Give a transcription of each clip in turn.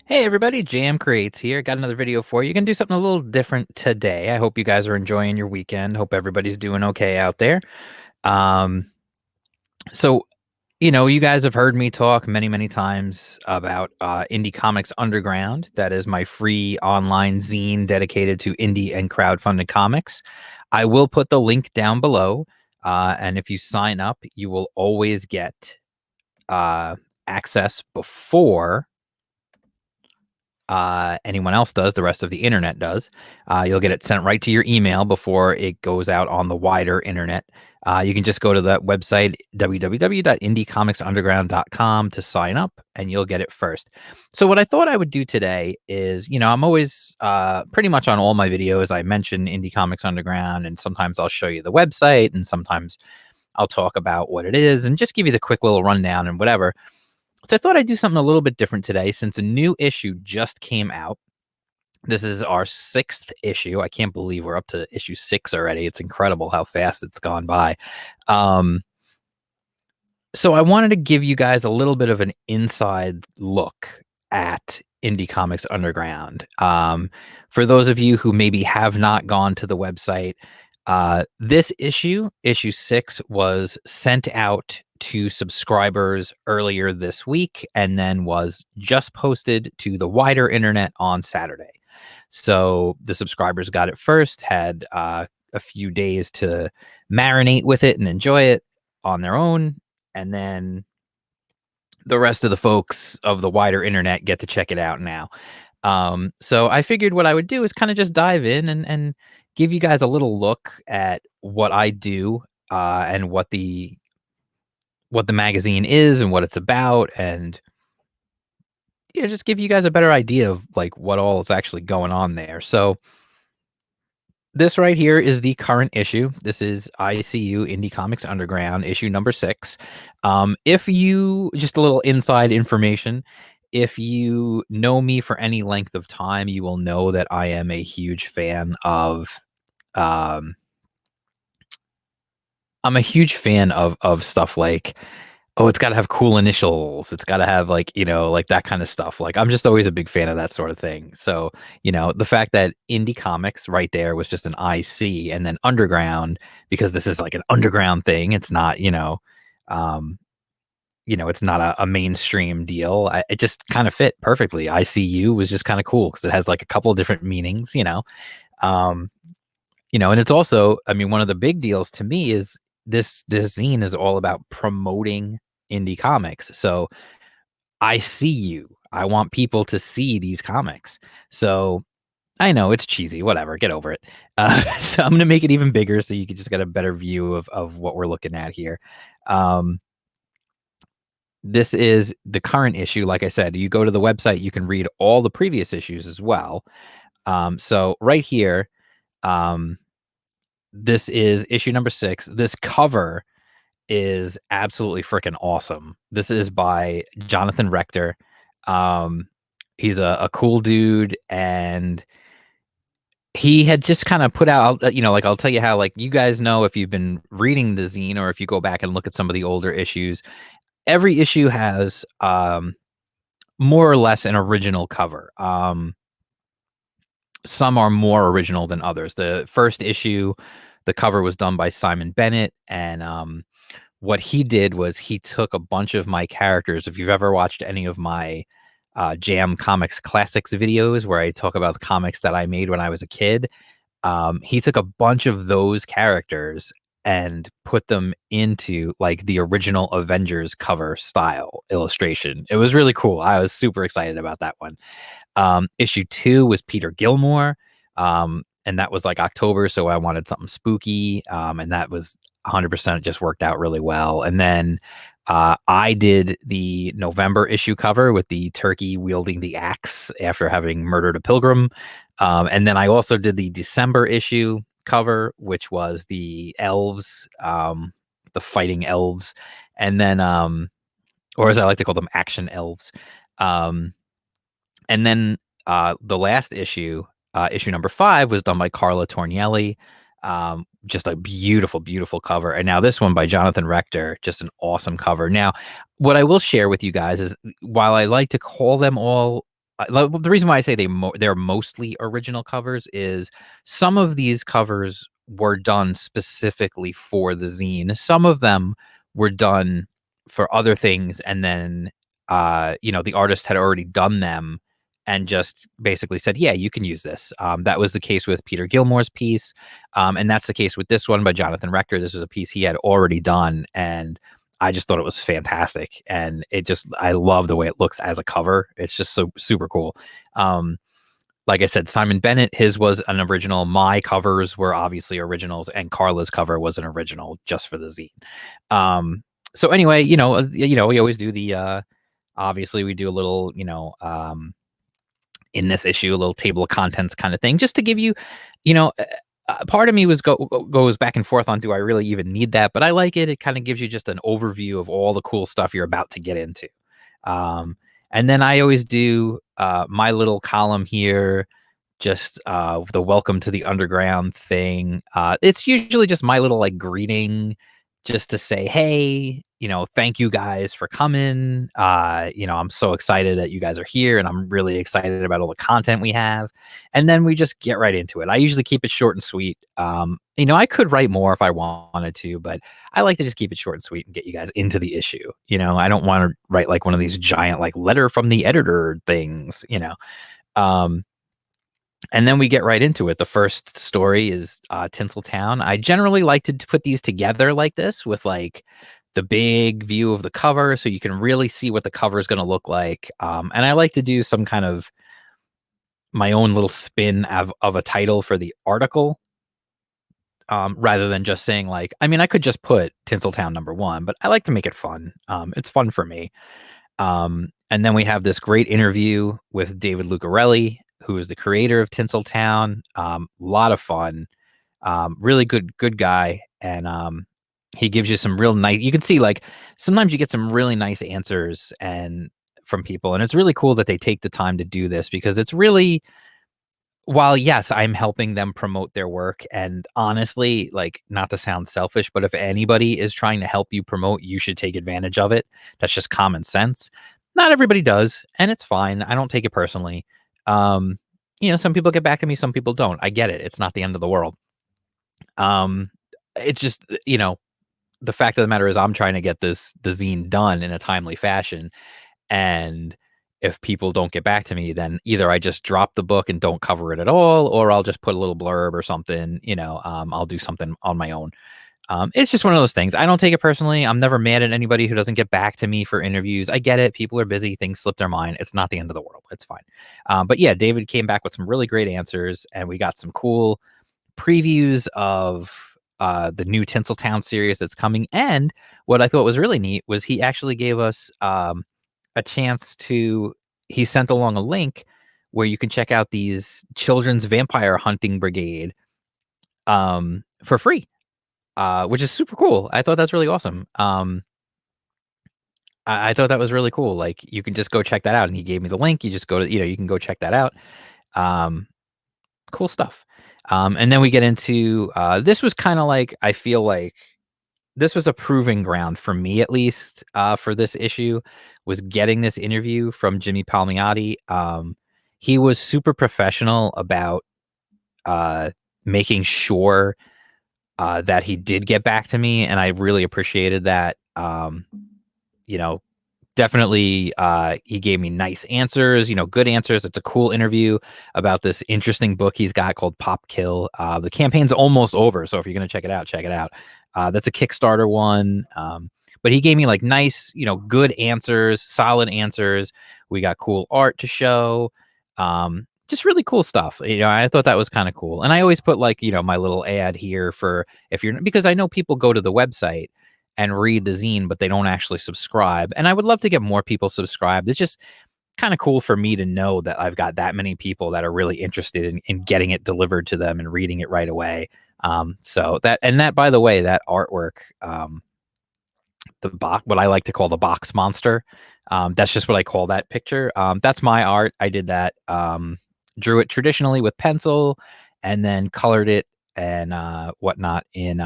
Hey everybody, Jam Creates here. Got another video for you. Gonna do something a little different today. I hope you guys are enjoying your weekend. Hope everybody's doing okay out there. Um, so you guys have heard me talk many, many times about Indie Comics Underground. That is my free online zine dedicated to indie and crowdfunded comics. I will put the link down below, and if you sign up, you will always get uh, access before anyone else does, the rest of the internet does. You'll get it sent right to your email before it goes out on the wider internet. You can just go to that website, www.indiecomics.underground.com, to sign up, and you'll get it first. So what I thought I would do today is, I'm always pretty much on all my videos, I mention Indie Comics Underground, and sometimes I'll show you the website, and sometimes I'll talk about what it is and just give you the quick little rundown and whatever. So I thought I'd do something a little bit different today since a new issue just came out. This is our 6th issue. I can't believe we're up to issue 6 already. It's incredible how fast it's gone by. Um, so I wanted to give you guys a little bit of an inside look at Indie Comics Underground. For those of you who maybe have not gone to the website, this issue 6, was sent out to subscribers earlier this week and then was just posted to the wider internet on Saturday. So the subscribers got it first, had a few days to marinate with it and enjoy it on their own, and then the rest of the folks of the wider internet get to check it out now. So I figured what I would do is kind of just dive in and give you guys a little look at what I do, and what the magazine is and what it's about, and just give you guys a better idea of like what all is actually going on there. So this right here is the current issue. This is ICU Indie Comics Underground issue number 6. If you just a little inside information, if you know me for any length of time, you will know that I am a huge fan of um I'm a huge fan of stuff like, oh, it's gotta have cool initials. It's gotta have like, like that kind of stuff. Like I'm just always a big fan of that sort of thing. So, the fact that Indie Comics right there was just an IC, and then Underground, because this is like an underground thing. It's not, um, it's not a mainstream deal. It just kind of fit perfectly. ICU was just kind of cool because it has like a couple of different meanings. Um, and it's also, I mean, one of the big deals to me is this zine is all about promoting indie comics. So I see you. I want people to see these comics. So I know it's cheesy, whatever, get over it. So I'm gonna make it even bigger so you can just get a better view of what we're looking at here. Um, this is the current issue. Like I said, you go to the website, you can read all the previous issues as well. So right here, um, this is issue number 6. This cover is absolutely freaking awesome. This is by Jonathan Rector. Um, he's a cool dude, and he had just kind of put out, like I'll tell you how, like you guys know if you've been reading the zine or if you go back and look at some of the older issues, every issue has more or less an original cover. Some are more original than others. The first issue, the cover was done by Simon Bennett, and what he did was he took a bunch of my characters. If you've ever watched any of my Jam Comics Classics videos where I talk about the comics that I made when I was a kid, he took a bunch of those characters and put them into like the original Avengers cover style illustration. It was really cool. I was super excited about that one. Issue 2 was Peter Gilmore. And that was like October, so I wanted something spooky. And that was 100% just worked out really well. And then I did the November issue cover with the turkey wielding the axe after having murdered a pilgrim. And then I also did the December issue cover, which was the elves, the fighting elves. And then, or as I like to call them, action elves. And then the last issue, issue number 5, was done by Carla Tornielli. Just a beautiful, beautiful cover. And now this one by Jonathan Rector, just an awesome cover. Now, what I will share with you guys is while I like to call them all The reason why I say they're mostly original covers is some of these covers were done specifically for the zine. Some of them were done for other things, and then the artist had already done them and just basically said, "Yeah, you can use this." That was the case with Peter Gilmore's piece, and that's the case with this one by Jonathan Rector. This is a piece he had already done, and I just thought it was fantastic, and I love the way it looks as a cover. It's just so super cool. Um, like I said, Simon Bennett, his was an original. My covers were obviously originals, and Carla's cover was an original just for the zine. So anyway, we always do obviously we do a little, in this issue, a little table of contents kind of thing, just to give you, you know, part of me goes back and forth on, do I really even need that? But I like it. It kind of gives you just an overview of all the cool stuff you're about to get into. Um, and then I always do my little column here, just the welcome to the underground thing. It's usually just my little like greeting, just to say, hey, thank you guys for coming. I'm so excited that you guys are here, and I'm really excited about all the content we have. And then we just get right into it. I usually keep it short and sweet. I could write more if I wanted to, but I like to just keep it short and sweet and get you guys into the issue. I don't want to write like one of these giant like letter from the editor things. Um, and then we get right into it. The first story is Tinseltown. I generally like to put these together like this, with like the big view of the cover, so you can really see what the cover is going to look like. And I like to do some kind of my own little spin of a title for the article, rather than just saying like, I mean, I could just put Tinseltown #1, but I like to make it fun. It's fun for me. And then we have this great interview with David Lucarelli, who is the creator of Tinseltown. A lot of fun. Really good guy. And he gives you some real nice, you can see like sometimes you get some really nice answers and from people. And it's really cool that they take the time to do this, because it's really, while yes, I'm helping them promote their work, and honestly, like, not to sound selfish, but if anybody is trying to help you promote, you should take advantage of it. That's just common sense. Not everybody does, and it's fine. I don't take it personally. Um, some people get back to me, some people don't. I get it. It's not the end of the world. Um, it's just, the fact of the matter is I'm trying to get the zine done in a timely fashion, and if people don't get back to me, then either I just drop the book and don't cover it at all, or I'll just put a little blurb or something, I'll do something on my own. It's just one of those things. I don't take it personally. I'm never mad at anybody who doesn't get back to me for interviews. I get it. People are busy. Things slip their mind. It's not the end of the world. It's fine. But yeah, David came back with some really great answers, and we got some cool previews of the new Tinseltown series that's coming. And what I thought was really neat was he actually gave us a chance to, he sent along a link where you can check out these children's vampire hunting brigade for free, which is super cool. I thought that's really awesome. I thought that was really cool. Like, you can just go check that out, and he gave me the link. You just go to, you can go check that out. Cool stuff. And then we get into this was kind of like, I feel like this was a proving ground for me, at least, for this issue, was getting this interview from Jimmy Palmiotti. He was super professional about making sure that he did get back to me, and I really appreciated that. You know, Definitely, he gave me nice answers, good answers. It's a cool interview about this interesting book he's got called Pop Kill. The campaign's almost over, so if you're gonna check it out, check it out. That's a Kickstarter one. But he gave me like nice, good answers, solid answers. We got cool art to show. Just really cool stuff. I thought that was kind of cool. And I always put like, my little ad here for if you're, because I know people go to the website and read the zine, but they don't actually subscribe. And I would love to get more people subscribed. It's just kind of cool for me to know that I've got that many people that are really interested in getting it delivered to them and reading it right away. So that, by the way, that artwork, the box, what I like to call the box monster. That's just what I call that picture. That's my art. I did that, drew it traditionally with pencil, and then colored it and whatnot in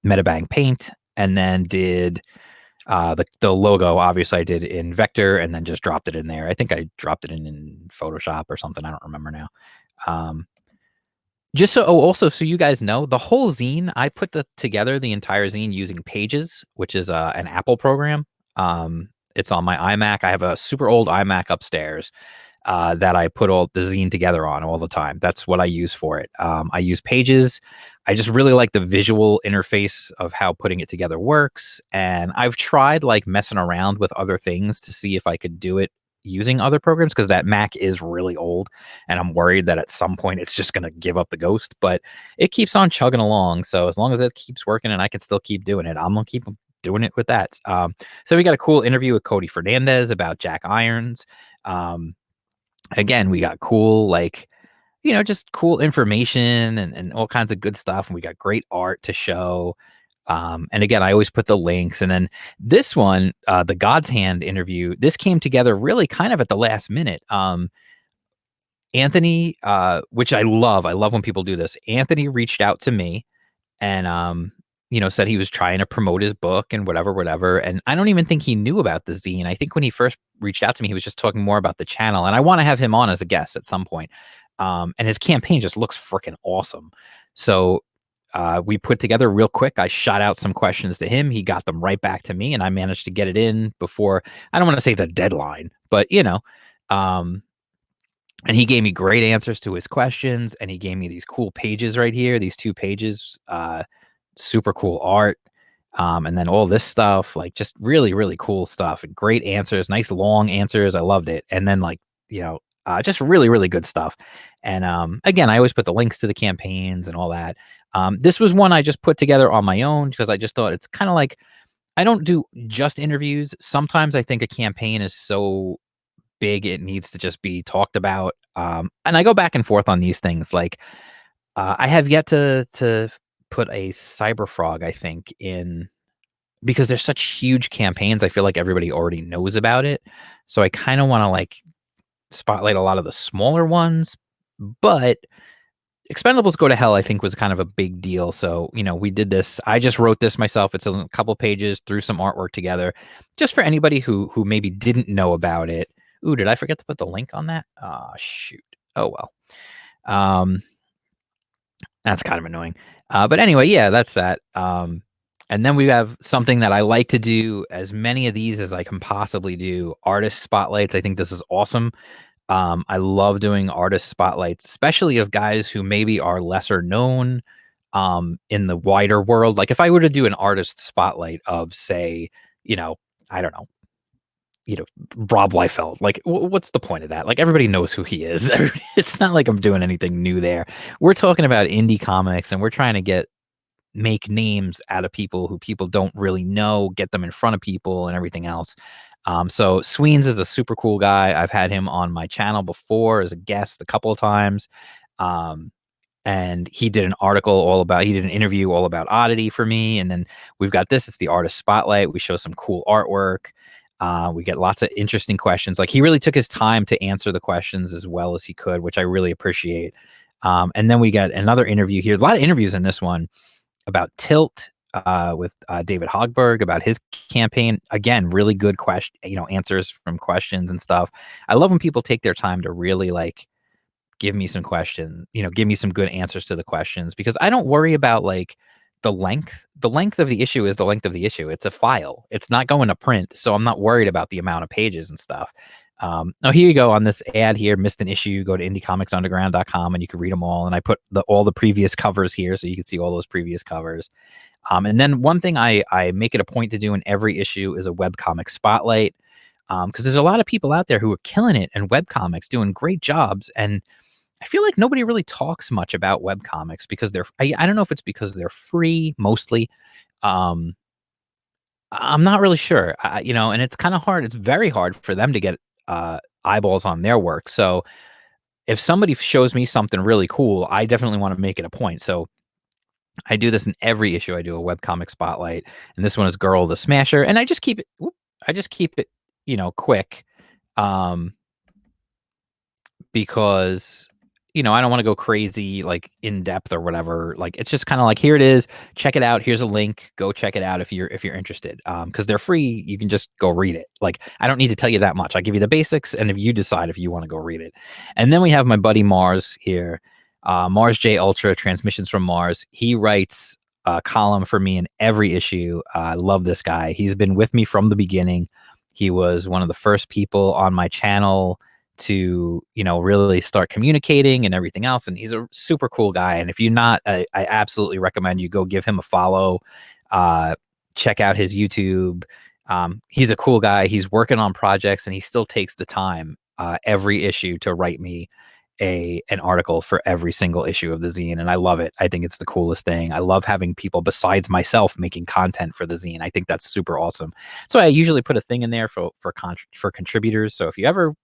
Metabang paint, and then did The logo, obviously, I did in Vector and then just dropped it in there. I think I dropped it in Photoshop or something. I don't remember now. Um, just so, oh, also, so you guys know, the whole zine, I put together the entire zine using Pages, which is an Apple program. It's on my iMac. I have a super old iMac upstairs that I put all the zine together on all the time. That's what I use for it. I use Pages. I just really like the visual interface of how putting it together works. And I've tried like messing around with other things to see if I could do it using other programs, because that Mac is really old and I'm worried that at some point it's just going to give up the ghost, but it keeps on chugging along. So as long as it keeps working and I can still keep doing it, I'm going to keep doing it with that. So we got a cool interview with Cody Fernandez about Jack Irons. Again, we got cool, like, just cool information and all kinds of good stuff. And we got great art to show. And again, I always put the links. And then this one, the God's Hand interview, this came together really kind of at the last minute. Anthony, which I love when people do this. Anthony reached out to me and, said he was trying to promote his book and whatever. And I don't even think he knew about the zine. I think when he first reached out to me, he was just talking more about the channel. And I want to have him on as a guest at some point. And his campaign just looks freaking awesome. So we put together real quick. I shot out some questions to him. He got them right back to me, and I managed to get it in before, I don't want to say the deadline, but and he gave me great answers to his questions, and he gave me these cool pages right here, these 2 pages, super cool art. And then all this stuff, like just really, really cool stuff and great answers, nice long answers. I loved it. And then just really, really good stuff. And again, I always put the links to the campaigns and all that. This was one I just put together on my own because I just thought it's kind of like, I don't do just interviews. Sometimes I think a campaign is so big it needs to just be talked about. And I go back and forth on these things. Like I have yet to put a Cyber Frog, I think, in, because there's such huge campaigns. I feel like everybody already knows about it. So I kind of want to like spotlight a lot of the smaller ones, but Expendables Go to Hell, I think, was kind of a big deal. So, we did this. I just wrote this myself. It's a couple pages, threw some artwork together just for anybody who maybe didn't know about it. Ooh, did I forget to put the link on that? Oh, shoot. Oh, well. That's kind of annoying. But anyway, yeah, that's that. And then we have something that I like to do, as many of these as I can possibly do, artist spotlights. I think this is awesome. I love doing artist spotlights, especially of guys who maybe are lesser known in the wider world. Like if I were to do an artist spotlight of, say, I don't know, Rob Liefeld, like what's the point of that? Like everybody knows who he is. It's not like I'm doing anything new there. We're talking about indie comics and we're trying to make names out of people who people don't really know, get them in front of people and everything else. So Sweens is a super cool guy. I've had him on my channel before as a guest a couple of times. And he did he did an interview all about Oddity for me. And then we've got this, it's the artist spotlight. We show some cool artwork. We get lots of interesting questions. Like he really took his time to answer the questions as well as he could, which I really appreciate. And then we got another interview here. A lot of interviews in this one about Tilt with David Hogberg about his campaign. Again, really good answers from questions and stuff. I love when people take their time to really like give me some give me some good answers to the questions, because I don't worry about like the length. The length of the issue is the length of the issue. It's a file. It's not going to print. So I'm not worried about the amount of pages and stuff. Now here you go on this ad here, missed an issue, go to indiecomicsunderground.com and you can read them all. And I put all the previous covers here so you can see all those previous covers. And then one thing I make it a point to do in every issue is a webcomic spotlight. Because there's a lot of people out there who are killing it in webcomics, doing great jobs. And I feel like nobody really talks much about webcomics because I don't know if it's because they're free mostly. I'm not really sure, and it's kind of hard. It's very hard for them to get eyeballs on their work. So if somebody shows me something really cool, I definitely want to make it a point. So I do this in every issue. I do a webcomic spotlight, and this one is Girl the Smasher, and I just keep it, quick, because I don't want to go crazy, like in depth or whatever. Like it's just kind of like, here it is, check it out. Here's a link. Go check it out if you're interested. Because they're free. You can just go read it. Like I don't need to tell you that much. I give you the basics, and if you decide if you want to go read it. And then we have my buddy Mars here, Mars J Ultra Transmissions from Mars. He writes a column for me in every issue. I love this guy. He's been with me from the beginning. He was one of the first people on my channel to really start communicating and everything else, and he's a super cool guy. And if you're not, I absolutely recommend you go give him a follow. Check out his YouTube. He's a cool guy. He's working on projects, and he still takes the time every issue to write me an article for every single issue of the zine, and I love it. I think it's the coolest thing. I love having people besides myself making content for the zine. I think that's super awesome. So I usually put a thing in there for contributors. So if you ever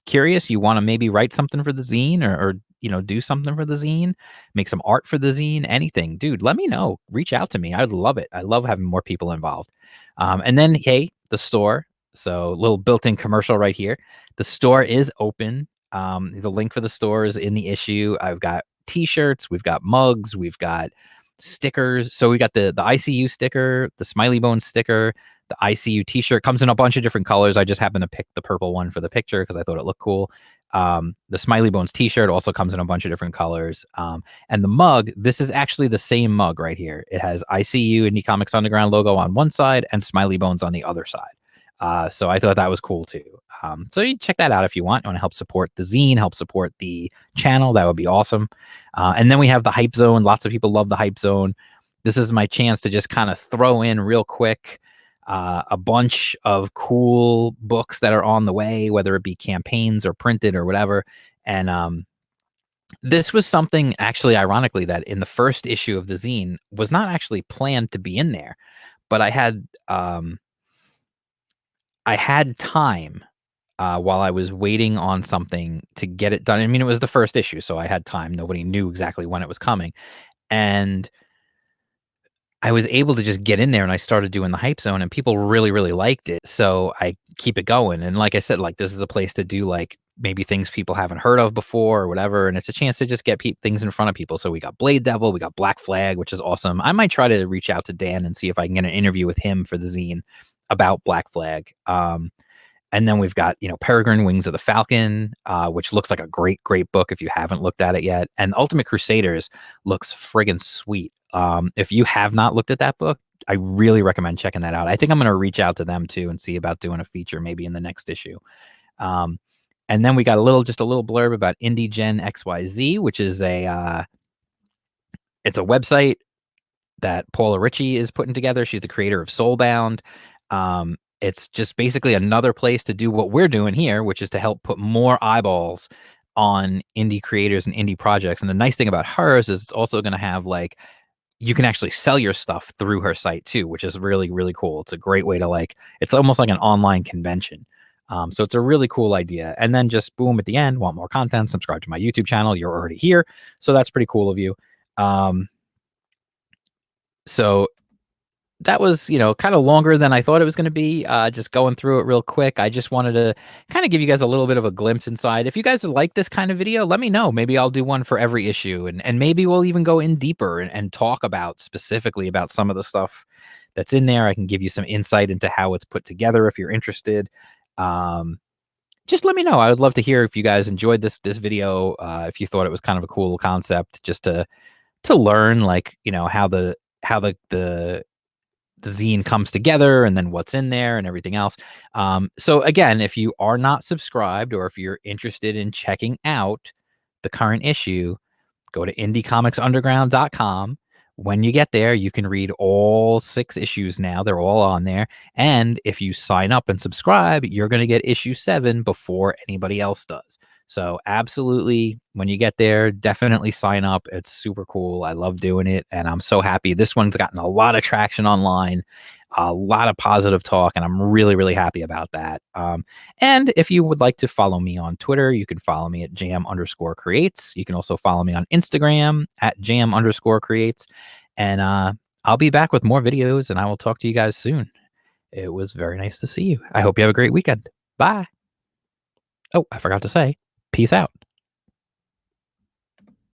curious, you want to maybe write something for the zine, or do something for the zine, make some art for the zine, anything, dude, let me know. Reach out to me. I would love it. I love having more people involved. And then, hey, the store. So little built-in commercial right here. The store is open. The link for the store is in the issue. I've got t-shirts, we've got mugs, we've got stickers. So we got the ICU sticker, the Smiley Bone sticker, the ICU t-shirt. Comes in a bunch of different colors. I just happened to pick the purple one for the picture because I thought it looked cool. The Smiley Bones t-shirt also comes in a bunch of different colors. And the mug, this is actually the same mug right here. It has ICU Indie Comics Underground logo on one side and Smiley Bones on the other side. So I thought that was cool too. So you check that out if you want. You want to help support the zine, help support the channel. That would be awesome. And then we have the Hype Zone. Lots of people love the Hype Zone. This is my chance to just kind of throw in real quick a bunch of cool books that are on the way, whether it be campaigns or printed or whatever. And this was something, actually, ironically, that in the first issue of the zine was not actually planned to be in there, but I had time while I was waiting on something to get it done. I mean, it was the first issue, so I had time. Nobody knew exactly when it was coming. And I was able to just get in there, and I started doing the Hype Zone, and people really, really liked it. So I keep it going. And like I said, like this is a place to do like maybe things people haven't heard of before or whatever. And it's a chance to just get things in front of people. So we got Blade Devil, we got Black Flag, which is awesome. I might try to reach out to Dan and see if I can get an interview with him for the zine about Black Flag. And then we've got, Peregrine Wings of the Falcon, which looks like a great, great book if you haven't looked at it yet. And Ultimate Crusaders looks friggin' sweet. If you have not looked at that book, I really recommend checking that out. I think I'm going to reach out to them too and see about doing a feature maybe in the next issue. And then we got just a little blurb about Indie Jen XYZ, which is it's a website that Paula Ritchie is putting together. She's the creator of Soulbound. It's just basically another place to do what we're doing here, which is to help put more eyeballs on indie creators and indie projects. And the nice thing about hers is it's also going to have like, you can actually sell your stuff through her site too, which is really, really cool. It's a great way to it's almost like an online convention. So it's a really cool idea. And then just boom, at the end, want more content, subscribe to my YouTube channel. You're already here. So that's pretty cool of you. So that was, kind of longer than I thought it was going to be. Just going through it real quick. I just wanted to kind of give you guys a little bit of a glimpse inside. If you guys like this kind of video, let me know. Maybe I'll do one for every issue, and maybe we'll even go in deeper and talk specifically about some of the stuff that's in there. I can give you some insight into how it's put together if you're interested. Just let me know. I would love to hear if you guys enjoyed this video. If you thought it was kind of a cool concept, just to learn, how the zine comes together and then what's in there and everything else. So again, if you are not subscribed, or if you're interested in checking out the current issue, go to indiecomicsunderground.com. When you get there, you can read all 6 issues now. They're all on there. And if you sign up and subscribe, you're going to get issue 7 before anybody else does. So absolutely, when you get there, definitely sign up. It's super cool. I love doing it, and I'm so happy. This one's gotten a lot of traction online, a lot of positive talk, and I'm really, really happy about that. And if you would like to follow me on Twitter, you can follow me at jam_creates. You can also follow me on Instagram at jam_creates. And I'll be back with more videos, and I will talk to you guys soon. It was very nice to see you. I hope you have a great weekend. Bye. Oh, I forgot to say, peace out.